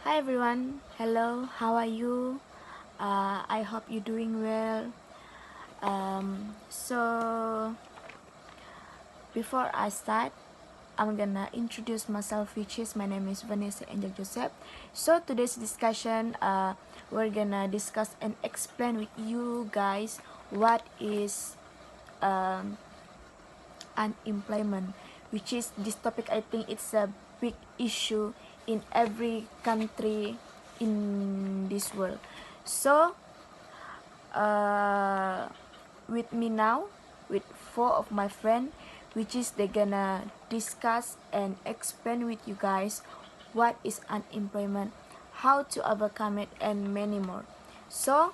Hi everyone, hello, how are you? I hope you're doing well. So before I start, I'm gonna introduce myself, which is my name is Vanessa Angel Joseph. So today's discussion, we're gonna discuss and explain with you guys what is um, unemployment, which is this topic. I think it's a big issue in every country in this world. So with me now with four of my friends, which is they gonna discuss and explain with you guys what is unemployment, how to overcome it, and many more. So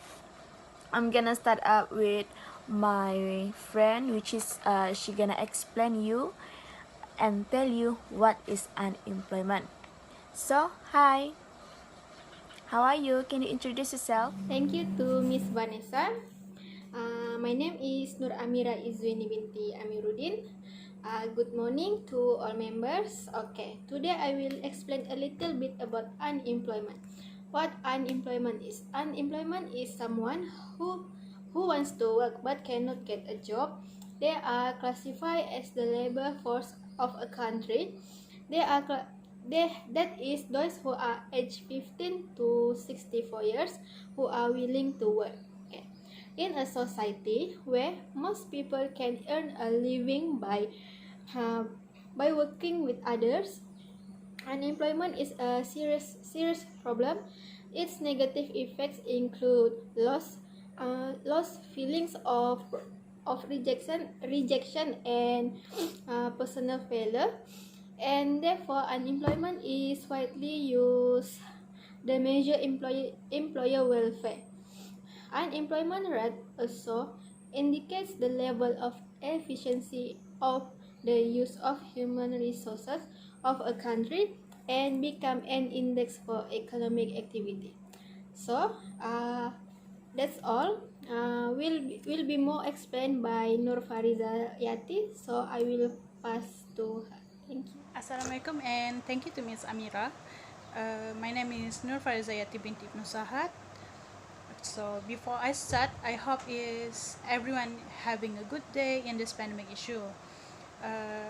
I'm gonna start up with my friend, which is she gonna explain you and tell you what is unemployment. So hi, how are you? Can you introduce yourself? Thank you to Miss Vanessa. My name is Nur Amira Izwini binti Amiruddin. Good morning to all members. Okay, today I will explain a little bit about unemployment. What unemployment is? Unemployment is someone who wants to work but cannot get a job. They are classified as the labor force of a country. They are that is those who are aged 15 to 64 years who are willing to work. Okay. In a society where most people can earn a living uh, by working with others, unemployment is a serious problem. Its negative effects include loss feelings of rejection and personal failure, and therefore unemployment is widely used the measure employer welfare. Unemployment rate also indicates the level of efficiency of the use of human resources of a country and become an index for economic activity. So, that's all. Will be more explained by Nur Fariza Yati. So I will pass to her. Thank you. Assalamualaikum and thank you to Ms. Amira. My name is Nur Farizayati binti Ibnu Sahad. So before I start, I hope is everyone having a good day in this pandemic issue. Uh,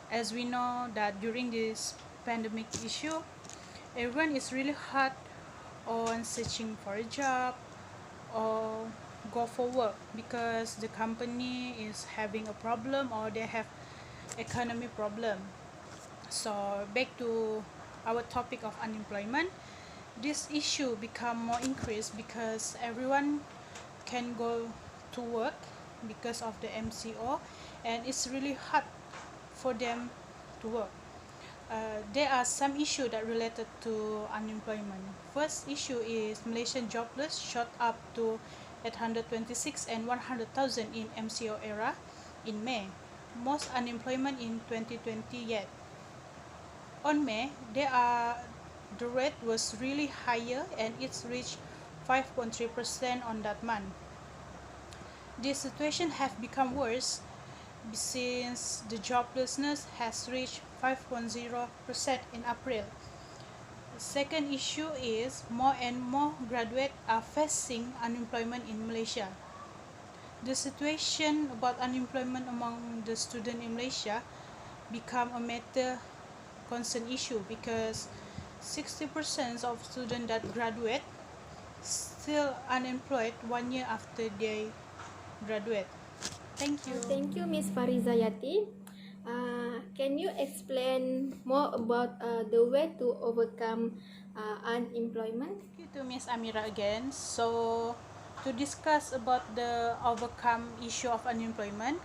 as we know that during this pandemic issue, everyone is really hard on searching for a job or go for work because the company is having a problem or they have economy problem. So back to our topic of unemployment, this issue become more increased because everyone can go to work because of the MCO, and it's really hard for them to work. There are some issues that related to unemployment. First issue is Malaysian jobless shot up to 826 and 100,000 in MCO era in May, most unemployment in 2020 yet. On May, the rate was really higher and it's reached 5.3% on that month. This situation has become worse since the joblessness has reached 5.0% in April. The second issue is more and more graduates are facing unemployment in Malaysia. The situation about unemployment among the students in Malaysia become a matter concern issue because 60% of students that graduate still unemployed 1 year after they graduate. Thank you. Thank you, Miss Fariza Yati. Can you explain more about the way to overcome unemployment? Thank you to Miss Amira again. So to discuss about the overcome issue of unemployment,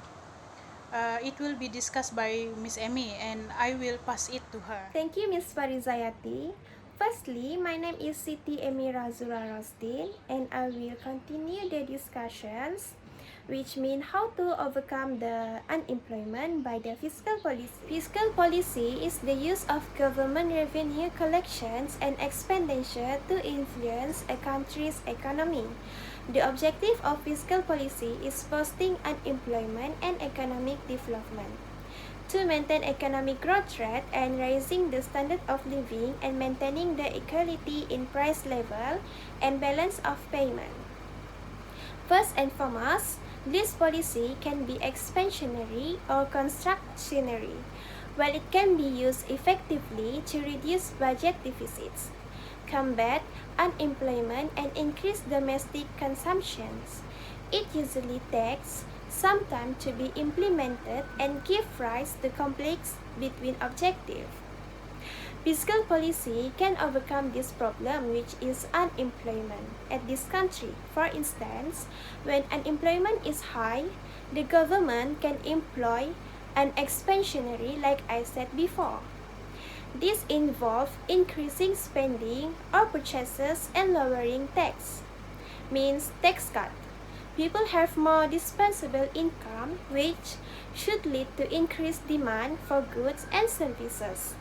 it will be discussed by Miss Emmy and I will pass it to her. Thank you, Ms. Farizayati. Firstly, my name is Siti Emira Zura Rosdin, and I will continue the discussions, which mean how to overcome the unemployment by the fiscal policy. Fiscal policy is the use of government revenue collections and expenditure to influence a country's economy. The objective of fiscal policy is boosting unemployment and economic development. to maintain economic growth rate and raising the standard of living and maintaining the equality in price level and balance of payment. First and foremost, this policy can be expansionary or contractionary, while it can be used effectively to reduce budget deficits, combat unemployment, and increase domestic consumptions. It usually takes some time to be implemented and give rise to conflicts between objectives. Fiscal policy can overcome this problem, which is unemployment at this country. For instance, when unemployment is high, the government can employ an expansionary, like I said before. This involves increasing spending or purchases and lowering tax, means tax cut. People have more disposable income, which should lead to increased demand for goods and services.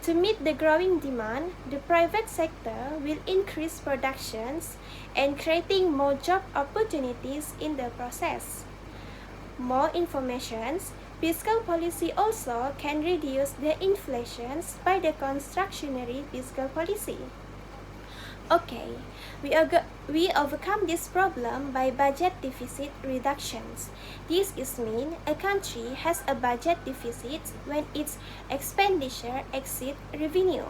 To meet the growing demand, the private sector will increase productions and creating more job opportunities in the process. More information, fiscal policy also can reduce the inflation by the constructionary fiscal policy. Okay, we overcome this problem by budget deficit reductions. This is mean a country has a budget deficit when its expenditure exceeds revenue.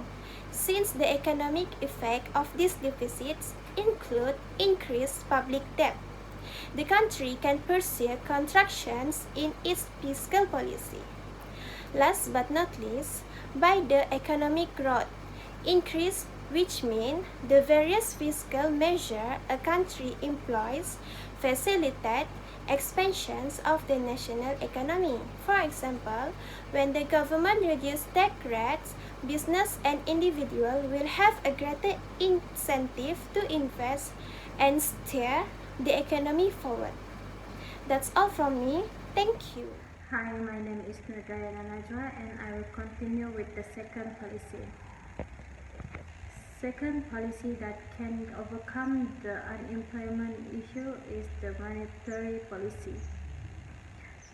Since the economic effect of these deficits include increased public debt, the country can pursue contractions in its fiscal policy. Last but not least, by the economic growth increase, which mean the various fiscal measures a country employs facilitate expansions of the national economy. For example, when the government reduces tax rates, business and individual will have a greater incentive to invest and steer the economy forward. That's all from me. Thank you. Hi, my name is Nurdayana Najwa and I will continue with the second policy. Second policy that can overcome the unemployment issue is the monetary policy.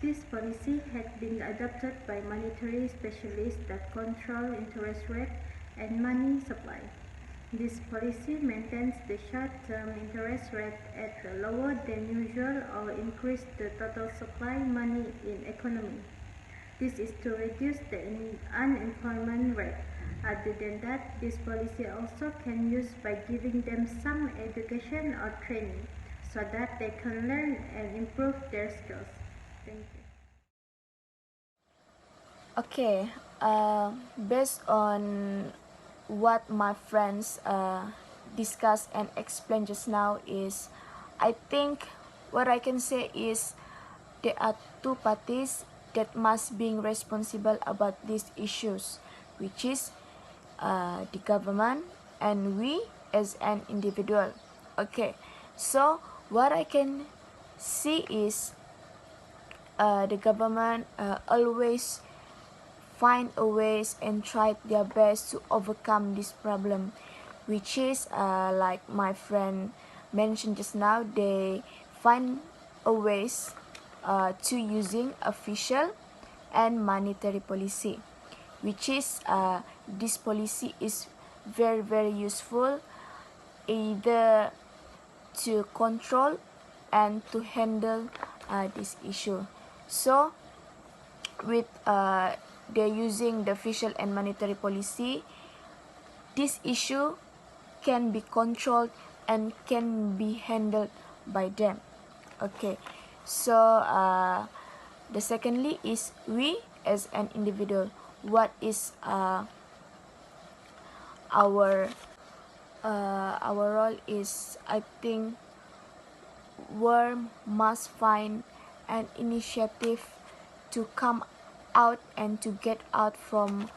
This policy had been adopted by monetary specialists that control interest rate and money supply. This policy maintains the short-term interest rate at lower than usual or increase the total supply money in economy. This is to reduce the unemployment rate. Other than that, this policy also can use by giving them some education or training so that they can learn and improve their skills. Thank you. Okay, based on what my friends discussed and explained just now is, I think what I can say is there are two parties that must be responsible about these issues, which is the government and we as an individual. Okay, so what I can see is the government always find a ways and try their best to overcome this problem, which is like my friend mentioned just now, they find a ways to using official and monetary policy, which is this policy is very useful either to control and to handle this issue. So with they're using the official and monetary policy, this issue can be controlled and can be handled by them. Okay, so the secondly is we as an individual. What is our role is, I think we must find an initiative to come out and to get out from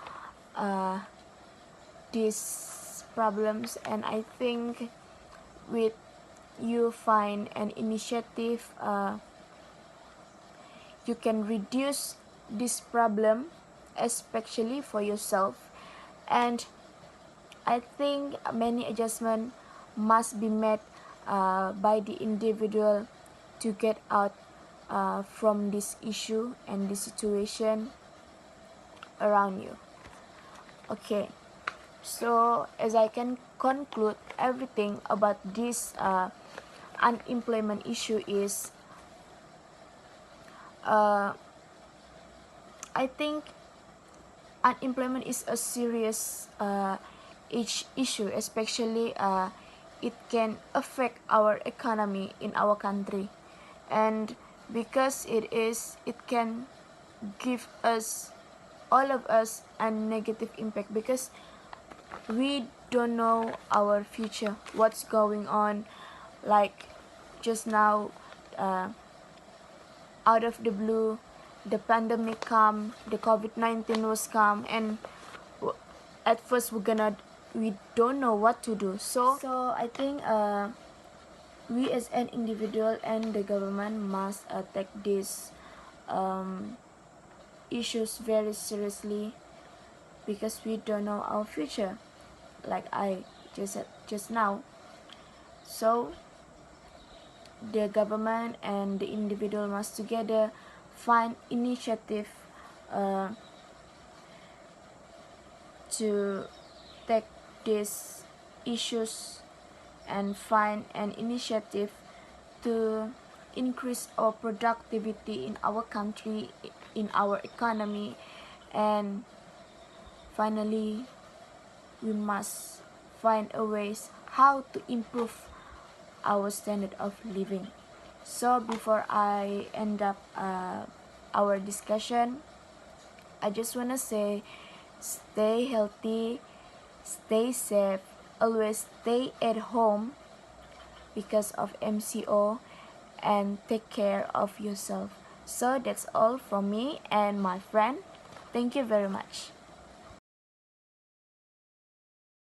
these problems. And I think with you find an initiative, you can reduce this problem, especially for yourself. And I think many adjustments must be made by the individual to get out from this issue and this situation. around you. Okay, so as I can conclude everything about this unemployment issue is I think unemployment is a serious issue, especially it can affect our economy in our country, and because it can give us, all of us, a negative impact, because we don't know our future, what's going on. Like just now, out of the blue, the pandemic come, the COVID-19 was come, and at first we don't know what to do. So I think we as an individual and the government must take these issues very seriously, because we don't know our future, like I just said just now. So the government and the individual must together find initiative to take these issues and find an initiative to increase our productivity in our country, in our economy, and finally we must find a ways how to improve our standard of living. So before I end up our discussion, I just want to say, stay healthy, stay safe, always stay at home because of MCO, and take care of yourself. So that's all from me and my friend. Thank you very much.